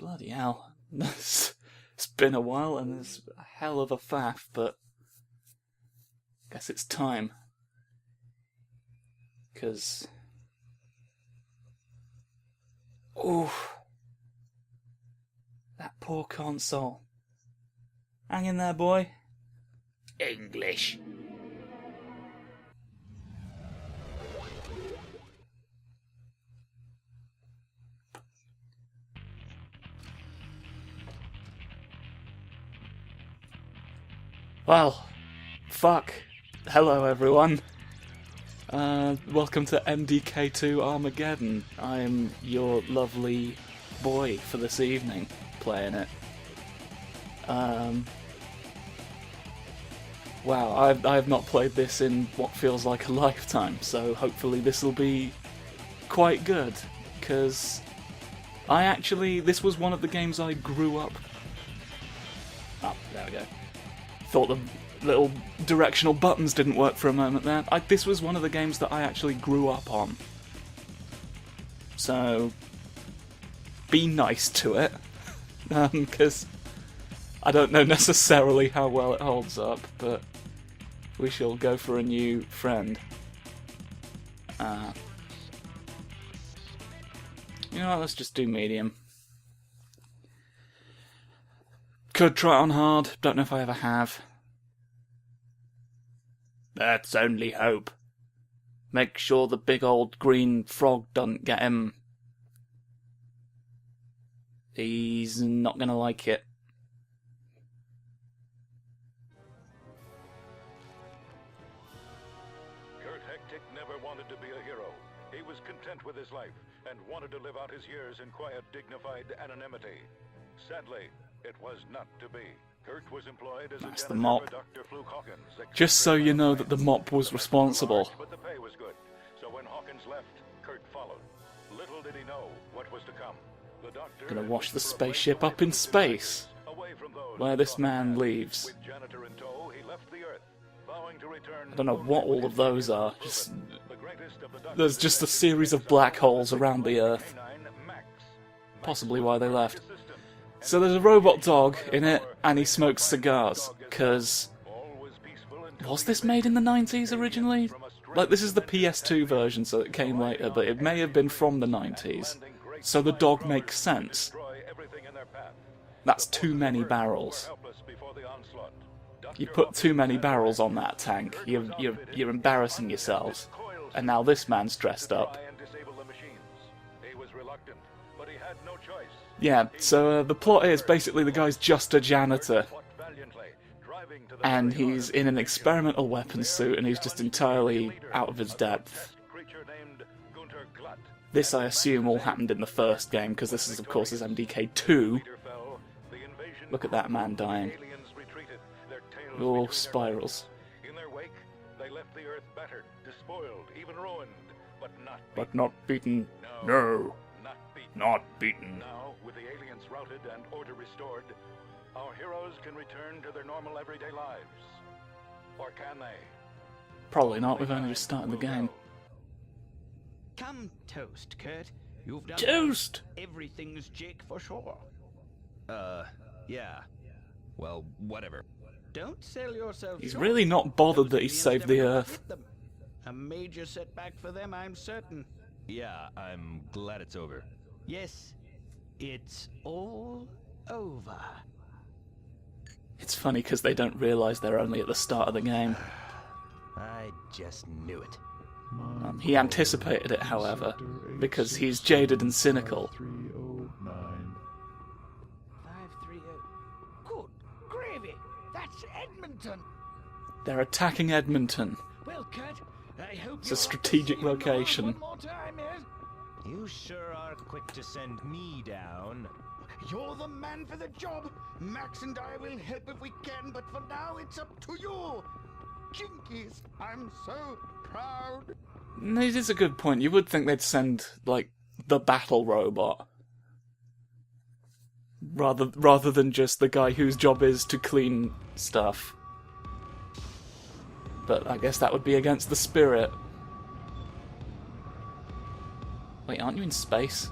Bloody hell. It's been a while and there's a hell of a faff, but I guess it's time. 'Cause... ooh. That poor console. Hang in there, boy. English. Well, fuck. Hello everyone. Welcome to MDK2 Armageddon. I'm your lovely boy for this evening, playing it. Wow, I've not played this in what feels like a lifetime, so hopefully this will be quite good, because this was one of the games I grew up... Oh, there we go. Thought the little directional buttons didn't work for a moment there. This was one of the games that I actually grew up on. So, be nice to it, because I don't know necessarily how well it holds up, but we shall go for a new friend. You know what, let's just do medium. Could try it on hard, don't know if I ever have. That's only hope. Make sure the big old green frog doesn't get him. He's not gonna like it. Kurt Hectic never wanted to be a hero. He was content with his life and wanted to live out his years in quiet, dignified anonymity. Sadly, it was not to be. Kurt was employed as That's a the mop. Dr. Fluke Hawkins. Just so you know that the mop was responsible. But the pay was good. So when Hawkins left, Kurt followed. Little did he know what was to come. The doctor Gonna wash the spaceship up in space, where this man leaves. With janitor in tow, he left the Earth, vowing to return. I don't know what all of those are. There's just a series of black holes around the Earth. Possibly why they left. So there's a robot dog in it, and he smokes cigars, because... was this made in the 90s originally? Like, this is the PS2 version, so it came later, but it may have been from the 90s. So the dog makes sense. That's too many barrels. You put too many barrels on that tank, you're embarrassing yourselves. And now this man's dressed up. Yeah, so the plot is basically the guy's just a janitor. And he's in an experimental weapons suit and he's just entirely out of his depth. This, I assume, all happened in the first game, because this is, of course, is MDK2. Look at that man dying. Oh, spirals. In their wake, they left the Earth battered, despoiled, even ruined, but not beaten. No. Not beaten. Now, with the aliens routed and order restored, our heroes can return to their normal everyday lives. Or can they? Probably not, we've only just started the game. Come toast, Kurt. You've done Toast! Everything's Jake for sure. Yeah. Well, whatever. Don't sell yourself He's short. really not bothered that he saved the Earth. A major setback for them, I'm certain. Yeah, I'm glad it's over. Yes, it's all over. It's funny because they don't realise they're only at the start of the game. I just knew it. He anticipated it, however, because he's jaded and cynical. 530. Good gravy! That's Edmonton! They're attacking Edmonton. Well, Kurt, I hope It's a strategic location. One more time, yes? You sure are quick to send me down. You're the man for the job. Max and I will help if we can, but for now it's up to you. Jinkies, I'm so proud. It is a good point. You would think they'd send, like, the battle robot. Rather than just the guy whose job is to clean stuff. But I guess that would be against the spirit. Wait, aren't you in space?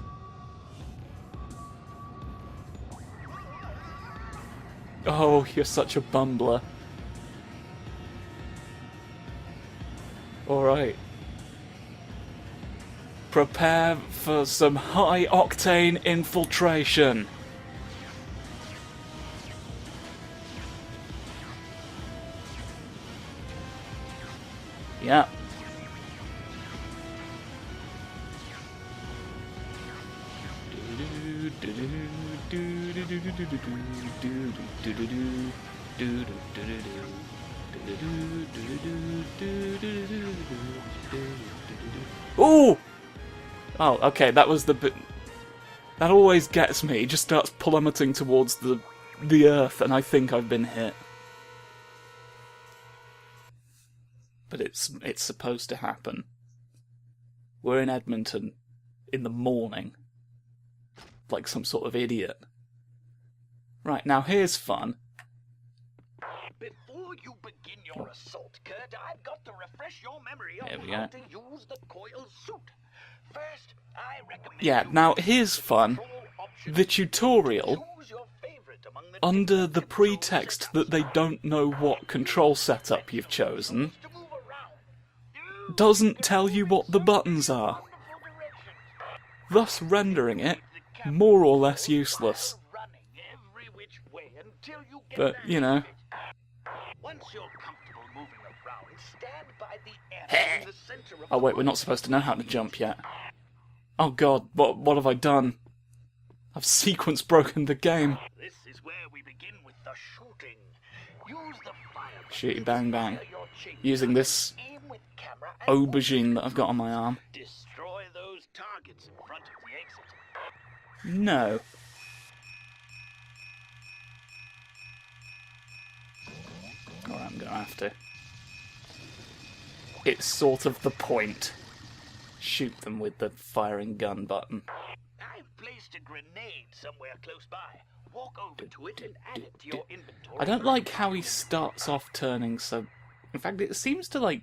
Oh, you're such a bumbler. Alright. Prepare for some high-octane infiltration. Yeah. Ooh! Oh, okay, that was the bit... That always gets me. He just starts plummeting towards the earth, and I think I've been hit. But it's supposed to happen. We're in Edmonton in the morning. Like some sort of idiot. Right, now here's fun. Before you begin your assault, Kurt, I've got to refresh your memory on how to use the coil suit. First, I recommend yeah, now here's fun. The tutorial, under the pretext that they don't know what control setup you've chosen, doesn't tell you what the buttons are, thus rendering it more or less useless. But, you know. Oh wait, we're not supposed to know how to jump yet. Oh god, what have I done? I've sequence broken the game. This is where we begin with the shooting. Use the fire. Shitty bang bang. Using this aubergine that I've got on my arm. Destroy those targets in front of the exit. No. Or I'm gonna have to. It's sort of the point. Shoot them with the firing gun button. I've placed a grenade somewhere close by. Walk over to it and add it to your inventory. I don't like how he starts off turning so... In fact, it seems to, like...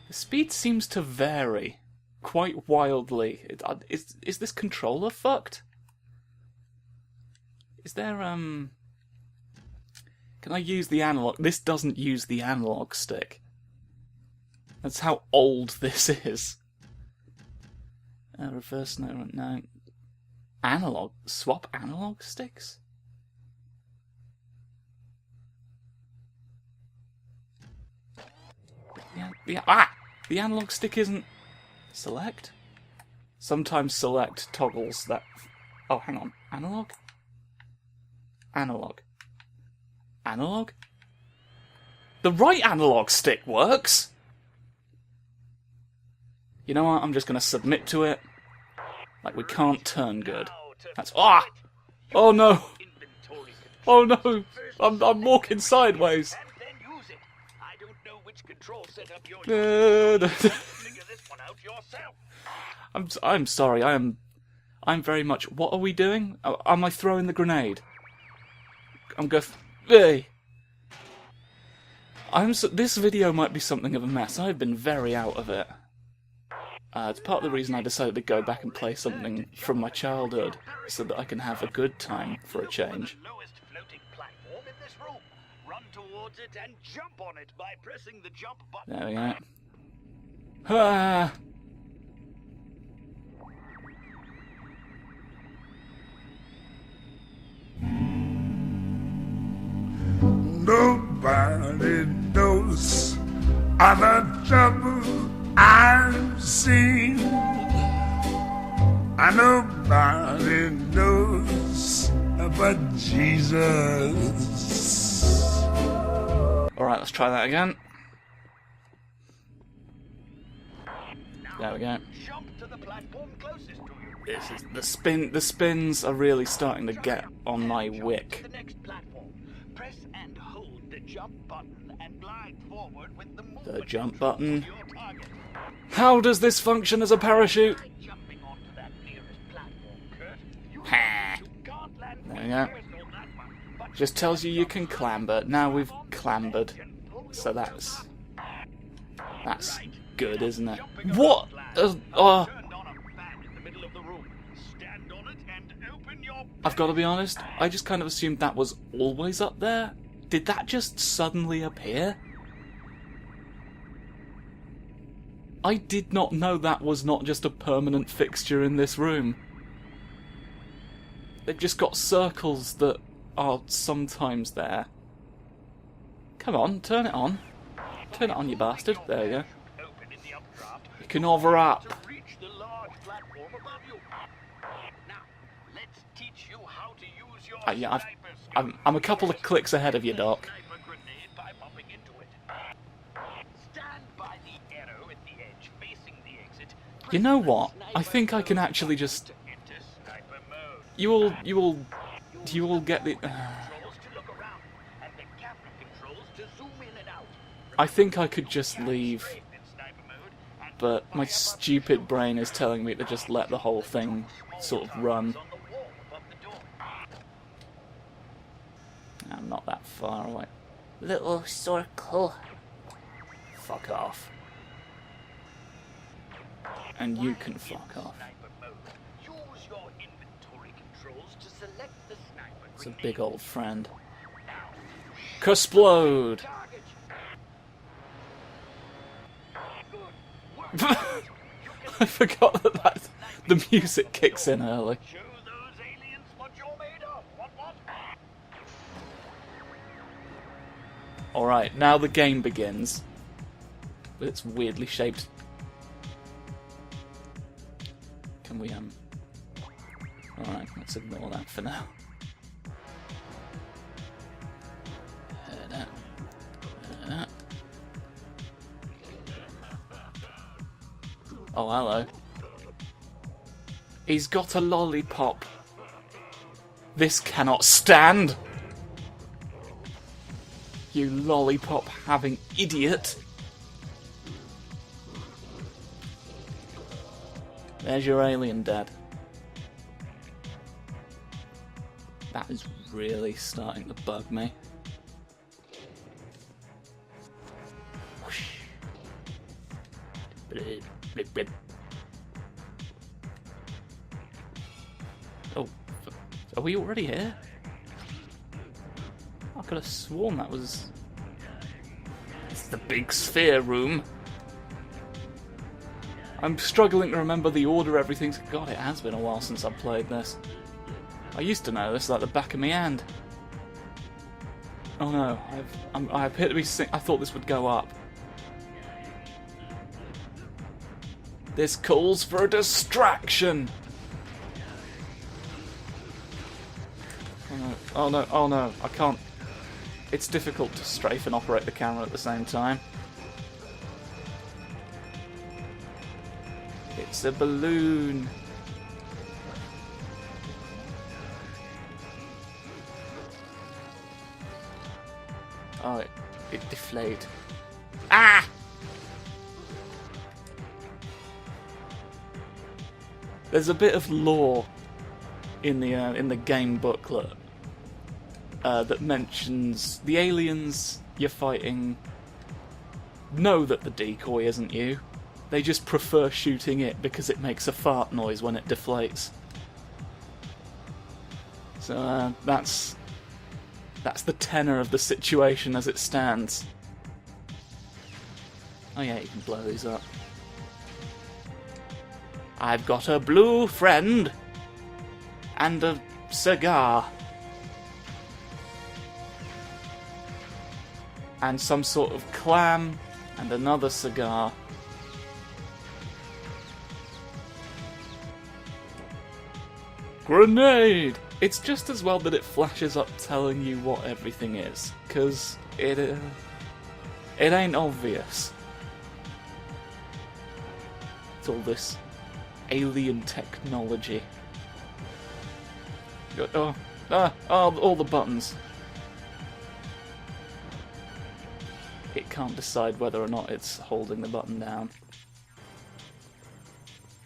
The speed seems to vary quite wildly. Is this controller fucked? Is there, Can I use the analog? This doesn't use the analog stick. That's how old this is. Reverse, no. Analog? Swap analog sticks? The analog stick isn't... Select? Sometimes select toggles that... Oh, hang on. Analog? Analog. Analog? The right analog stick works! You know what? I'm just going to submit to it. Like, we can't turn good. That's... Ah! Oh no! Oh no! I'm walking sideways. I'm sorry. I'm very much... What are we doing? Oh, am I throwing the grenade? I'm going... Hey! This video might be something of a mess. I've been very out of it. It's part of the reason I decided to go back and play something from my childhood, so that I can have a good time for a change. There we go. Ah! Nobody knows of the trouble I've seen. And nobody knows but Jesus. Alright, let's try that again. There we go. This is the spins are really starting to get on my wick. The jump button. How does this function as a parachute? Ha! There we go. Just tells you can clamber. Now we've clambered. So that's good, isn't it? What? I've got to be honest, I just kind of assumed that was always up there. Did that just suddenly appear? I did not know that was not just a permanent fixture in this room. They've just got circles that are sometimes there. Come on, turn it on. Turn it on, you bastard. There you go. You can hover up. Yeah, I'm a couple of clicks ahead of you, Doc. You know what? I think I can actually just... You all get the... I think I could just leave, but my stupid brain is telling me to just let the whole thing sort of run. I'm not that far away. Little circle. Fuck off. And you can fuck off. It's a big old friend. Explode! I forgot that the music kicks in early. Alright, now the game begins. But it's weirdly shaped. Can we, Alright, let's ignore that for now. Oh, hello. He's got a lollipop. This cannot stand! You lollipop-having idiot. There's your alien dad. That is really starting to bug me. Whoosh. Blip, blip, blip. Oh, are we already here? I could have sworn that was... It's the big sphere room. I'm struggling to remember the order everything's... God, it has been a while since I've played this. I used to know this like the back of my hand. Oh no, I appear to be... I thought this would go up. This calls for a distraction! Oh no, oh no, oh no, I can't... It's difficult to strafe and operate the camera at the same time. It's a balloon. Oh, it deflated. Ah! There's a bit of lore in the game booklet that mentions the aliens you're fighting know that the decoy isn't you. They just prefer shooting it because it makes a fart noise when it deflates. So that's the tenor of the situation as it stands. Oh yeah, you can blow these up. I've got a blue friend and a cigar. And some sort of clam and another cigar. Grenade! It's just as well that it flashes up telling you what everything is, because it ain't obvious. It's all this alien technology. All the buttons. It can't decide whether or not it's holding the button down.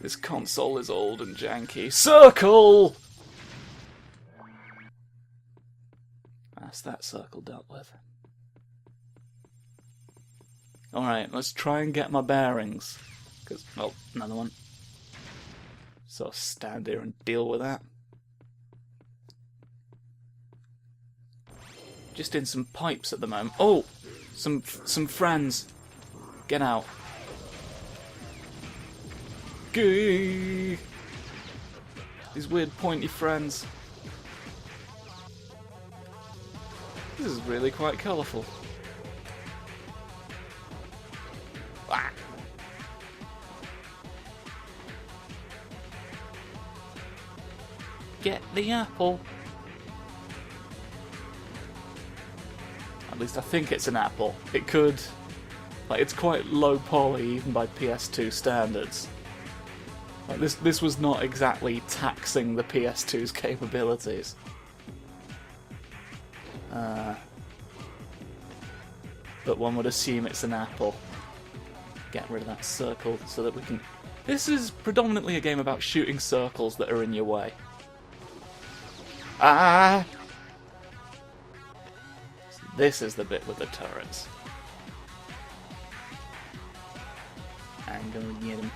This console is old and janky. Circle! That's that circle dealt with. Alright, let's try and get my bearings. Oh, another one. So I'll stand here and deal with that. Just in some pipes at the moment. Oh! Some friends. Get out. Gee! These weird pointy friends. This is really quite colourful. Ah. Get the apple. At least I think it's an apple. It could... Like, it's quite low poly even by PS2 standards. Like, this was not exactly taxing the PS2's capabilities. But one would assume it's an apple. Get rid of that circle so that we can... This is predominantly a game about shooting circles that are in your way. Ah! So this is the bit with the turrets. I'm gonna get him.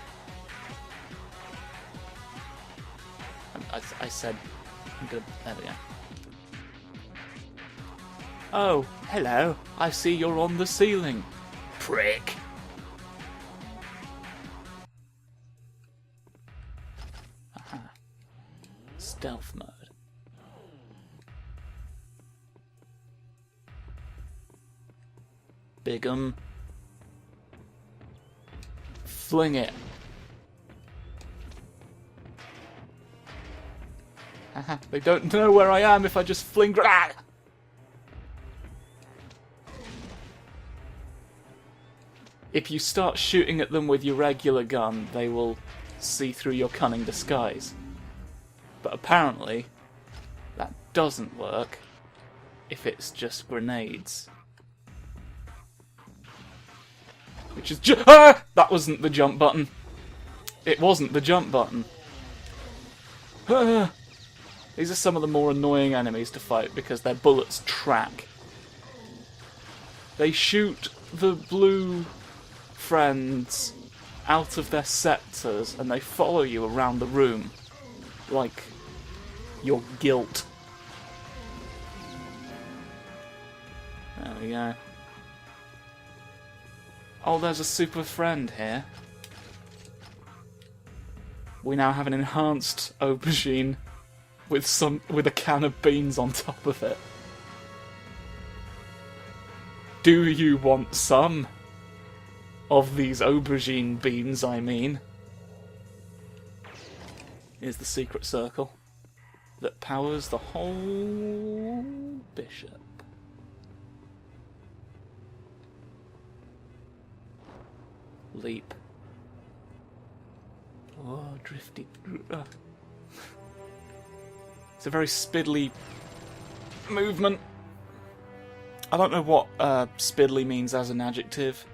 I said I'm gonna... There we go. Oh, hello. I see you're on the ceiling. Prick. Aha. Stealth mode. Big'em. Fling it. Haha, they don't know where I am if I just fling... Ah! If you start shooting at them with your regular gun, they will see through your cunning disguise. But apparently, that doesn't work if it's just grenades. Which is ah! That wasn't the jump button. It wasn't the jump button. Ah! These are some of the more annoying enemies to fight because their bullets track. They shoot the blue friends out of their sectors and they follow you around the room like your guilt. There we go. Oh, there's a super friend here. We now have an enhanced aubergine with a can of beans on top of it. Do you want some of these aubergine beans, I mean? Here's the secret circle that powers the whole bishop. Leap. Oh, drifty. It's a very spiddly movement. I don't know what spiddly means as an adjective,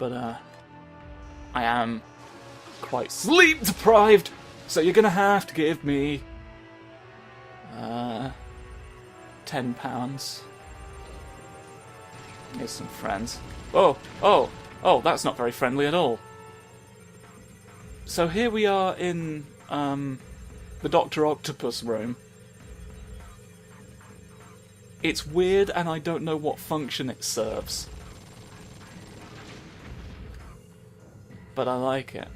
but I am quite sleep deprived, so you're gonna have to give me £10. Here's some friends. Oh, that's not very friendly at all. So here we are in the Dr. Octopus room. It's weird and I don't know what function it serves. But I like it.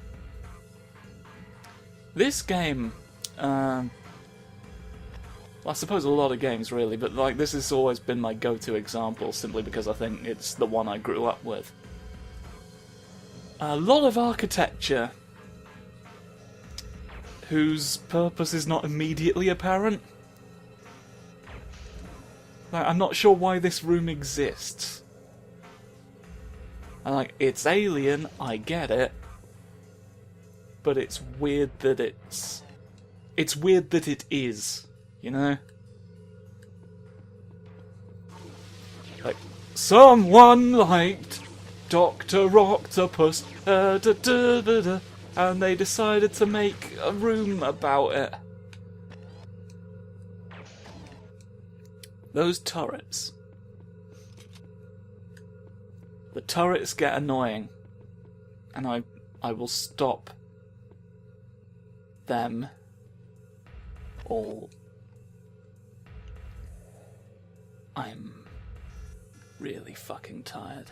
This game, well, I suppose a lot of games really, but like this has always been my go-to example simply because I think it's the one I grew up with. A lot of architecture whose purpose is not immediately apparent. Like, I'm not sure why this room exists. And like, it's alien, I get it. But it's weird that it's weird that it is, you know? Like, someone liked Dr. Octopus, and they decided to make a room about it. Those turrets. The turrets get annoying, and I will stop them all. I'm really fucking tired.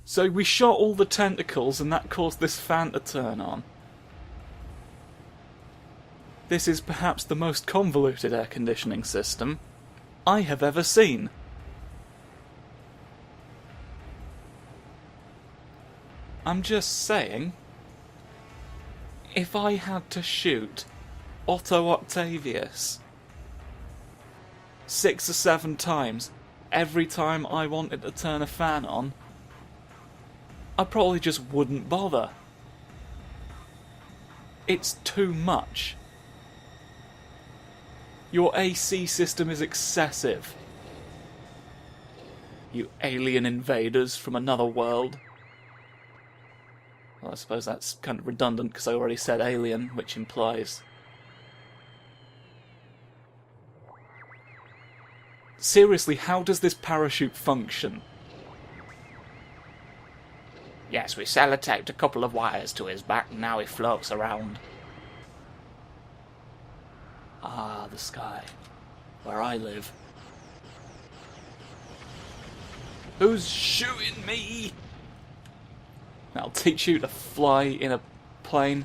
So we shot all the tentacles and that caused this fan to turn on. This is perhaps the most convoluted air conditioning system I have ever seen. I'm just saying, if I had to shoot Otto Octavius 6 or 7 times every time I wanted to turn a fan on, I probably just wouldn't bother. It's too much. Your AC system is excessive. You alien invaders from another world. Well, I suppose that's kind of redundant because I already said alien, which implies... Seriously, how does this parachute function? Yes, we sellotaped a couple of wires to his back and now he floats around. Ah, the sky. Where I live. Who's shooting me? I'll teach you to fly in a plane.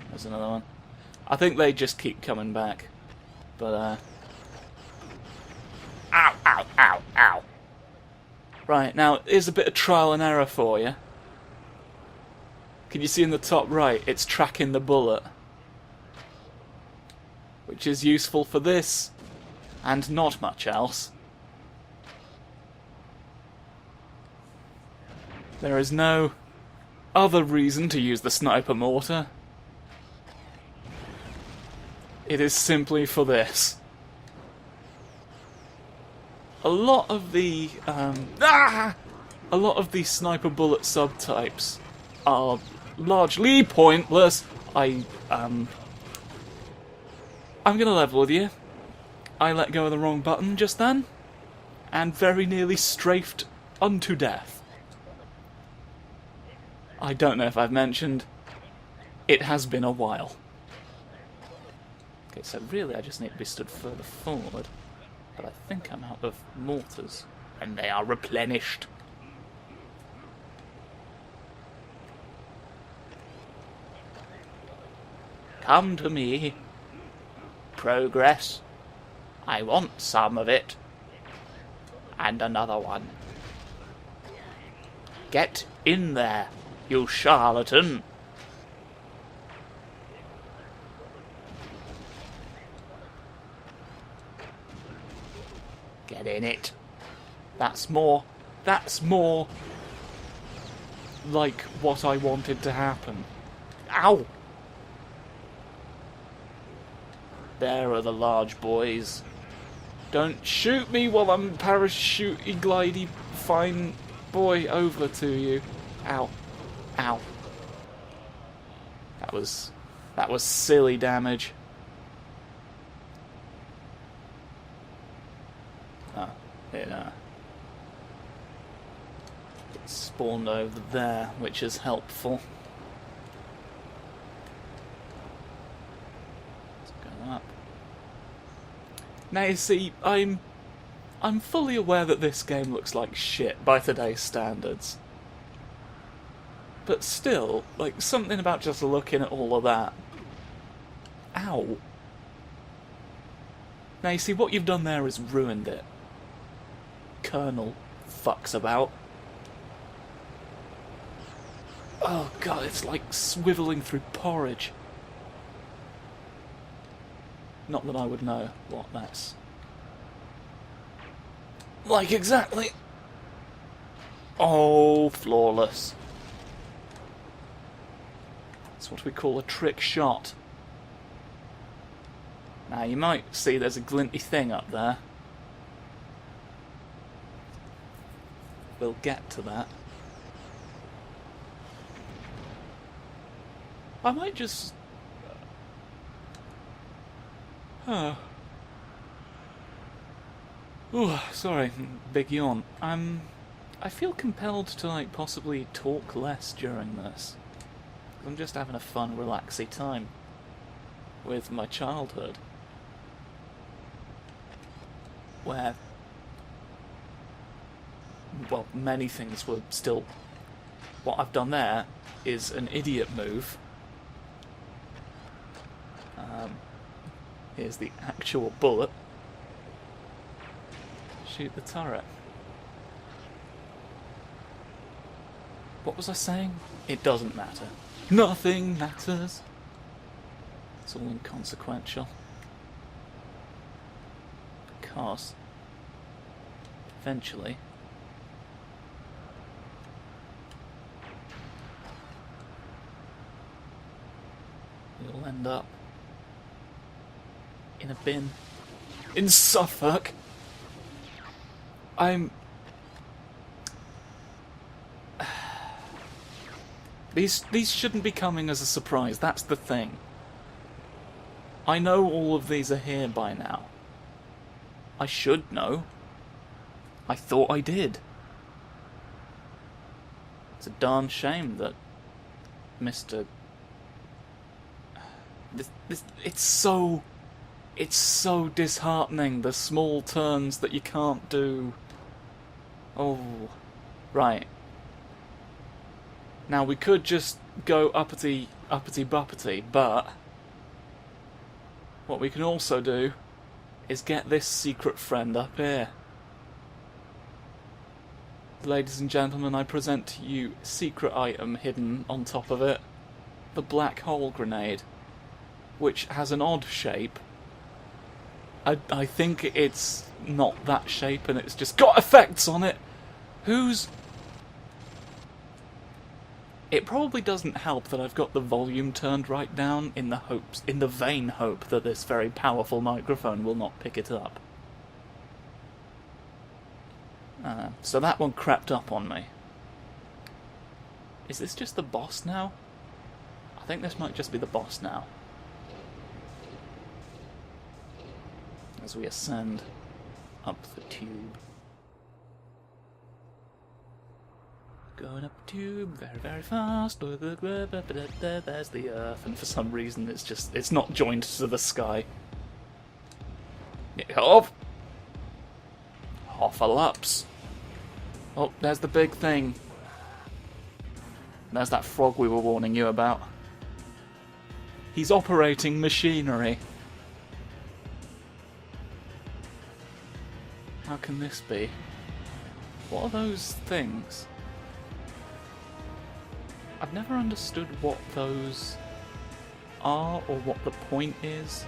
There's another one. I think they just keep coming back. But, Ow, ow, ow, ow. Right, now, here's a bit of trial and error for you. Can you see in the top right, it's tracking the bullet. Which is useful for this, and not much else. There is no other reason to use the sniper mortar. It is simply for this. A lot of the sniper bullet subtypes are largely pointless. I'm gonna level with you. I let go of the wrong button just then, and very nearly strafed unto death. I don't know if I've mentioned, it has been a while. Okay, so really I just need to be stood further forward, but I think I'm out of mortars, and they are replenished. Come to me. Progress. I want some of it. And another one. Get in there, you charlatan. Get in it. That's more like what I wanted to happen. Ow! There are the large boys. Don't shoot me while I'm parachutey glidey fine boy over to you. Ow. Ow. That was silly damage. Oh, it spawned over there, which is helpful. Up. Now you see, I'm fully aware that this game looks like shit by today's standards. But still, like, something about just looking at all of that. Ow. Now you see, what you've done there is ruined it. Colonel fucks about. Oh god, it's like swiveling through porridge. Not that I would know what that's like exactly. Oh, flawless. That's what we call a trick shot. Now you might see there's a glinty thing up there. We'll get to that. I might just... Oh. Ooh, sorry, big yawn. I feel compelled to, like, possibly talk less during this. I'm just having a fun, relaxy time with my childhood, where, well, many things were still... What I've done there is an idiot move. Here's the actual bullet. Shoot the turret. What was I saying? It doesn't matter. Nothing matters. It's all inconsequential. Because eventually we'll end up in a bin in Suffolk. These shouldn't be coming as a surprise, that's the thing. I know all of these are here by now. I should know. I thought I did. It's a darn shame that Mr... It's so disheartening, the small turns that you can't do. Oh, right. Now we could just go uppity buppity, but what we can also do is get this secret friend up here. Ladies and gentlemen, I present to you secret item hidden on top of it, the black hole grenade, which has an odd shape. I think it's not that shape and it's just got effects on it. It probably doesn't help that I've got the volume turned right down in the vain hope that this very powerful microphone will not pick it up. So that one crept up on me. Is this just the boss now? I think this might just be the boss now. As we ascend up the tube. Going up the tube very, very fast. There's the Earth, and for some reason it's not joined to the sky. Off! Hoffalaps. Oh, there's the big thing. There's that frog we were warning you about. He's operating machinery. How can this be? What are those things? I've never understood what those are or what the point is.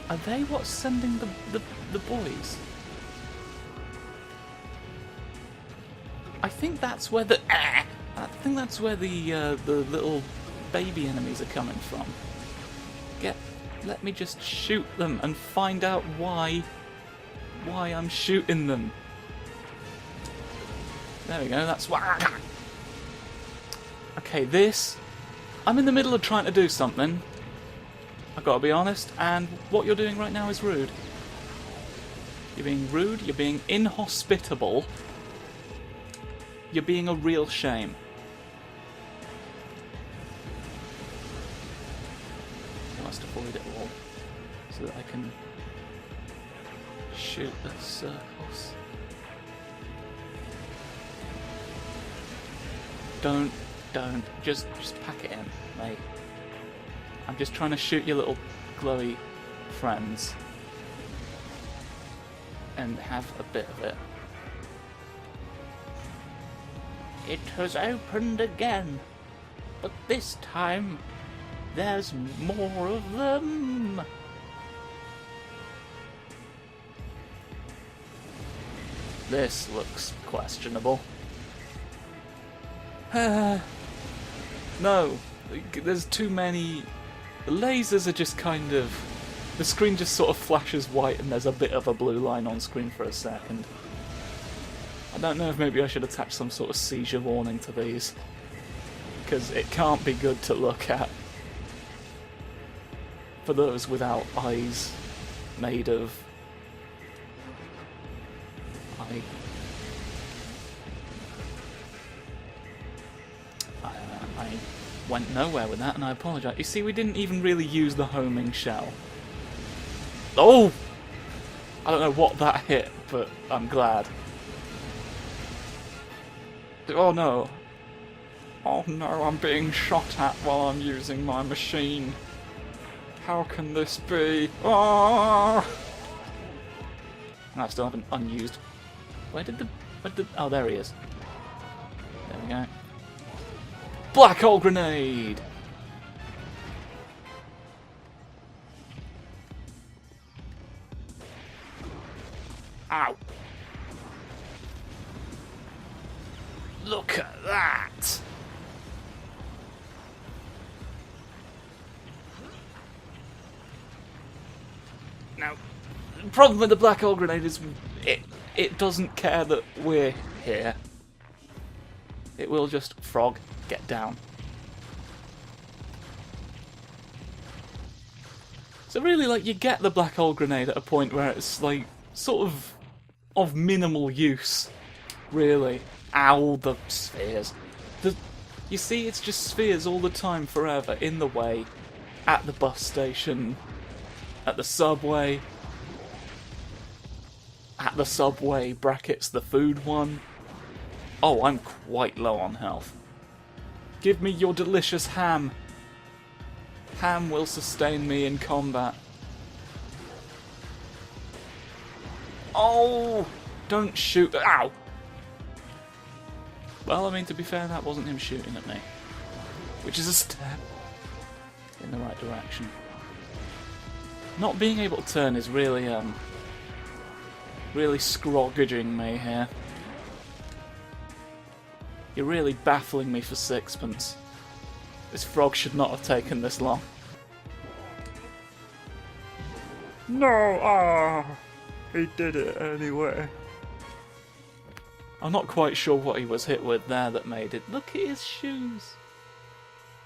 Are they what's sending the boys? I think that's where the little baby enemies are coming from. Let me just shoot them and find out why I'm shooting them. There we go, that's why. Okay, I'm in the middle of trying to do something, I've got to be honest, and what you're doing right now is rude. You're being rude, you're being inhospitable, you're being a real shame. I must avoid it all, so that I can shoot the circles. Don't, just pack it in, mate. I'm just trying to shoot your little glowy friends and have a bit of it. It has opened again, but this time there's more of them. This looks questionable. No, there's too many. The lasers are just kind of... The screen just sort of flashes white and there's a bit of a blue line on screen for a second. I don't know if maybe I should attach some sort of seizure warning to these, because it can't be good to look at for those without eyes made of... went nowhere with that, and I apologise. You see, we didn't even really use the homing shell. Oh! I don't know what that hit, but I'm glad. Oh no. Oh no, I'm being shot at while I'm using my machine. How can this be? Oh! I still haven't unused. Where did the... Oh, there he is. There we go. Black hole grenade! Ow! Look at that! Now, the problem with the black hole grenade is it doesn't care that we're here. It will just, frog, get down. So really, like, you get the black hole grenade at a point where it's, like, sort of minimal use, really. Ow, the spheres. You see, it's just spheres all the time, forever, in the way, at the bus station, at the subway, brackets the food one. Oh, I'm quite low on health. Give me your delicious ham. Ham will sustain me in combat. Oh! Don't shoot. Ow! Well, I mean, to be fair, that wasn't him shooting at me. Which is a step in the right direction. Not being able to turn is really, really scroggaging me here. You're really baffling me for sixpence. This frog should not have taken this long. No! He did it anyway. I'm not quite sure what he was hit with there that made it. Look at his shoes!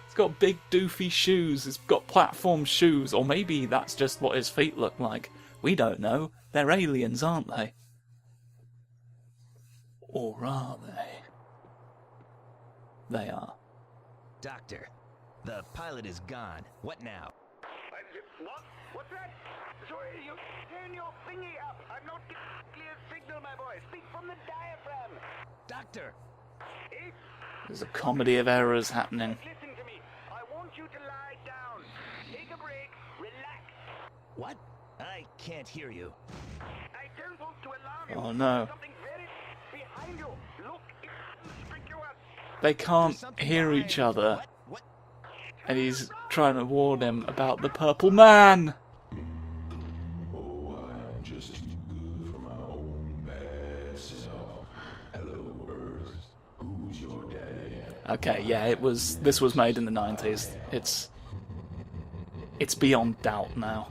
He's got big doofy shoes, he's got platform shoes, or maybe that's just what his feet look like. We don't know. They're aliens, aren't they? Or are they? They are. Doctor, the pilot is gone. What now? What? What's that? Sorry, you turn your thingy up. I'm not getting a clear signal, my boy. Speak from the diaphragm. Doctor! There's a comedy of errors happening. Listen to me. I want you to lie down. Take a break. Relax. What? I can't hear you. I don't want to alarm you. Oh no. Something very behind you. Look, it's conspicuous. They can't hear each other. What? And he's trying to warn him about the purple man. Oh, I'm just too good for my own bad self. Hello, Earth. Who's your daddy? Okay, yeah, this was made in the 90s. It's beyond doubt now.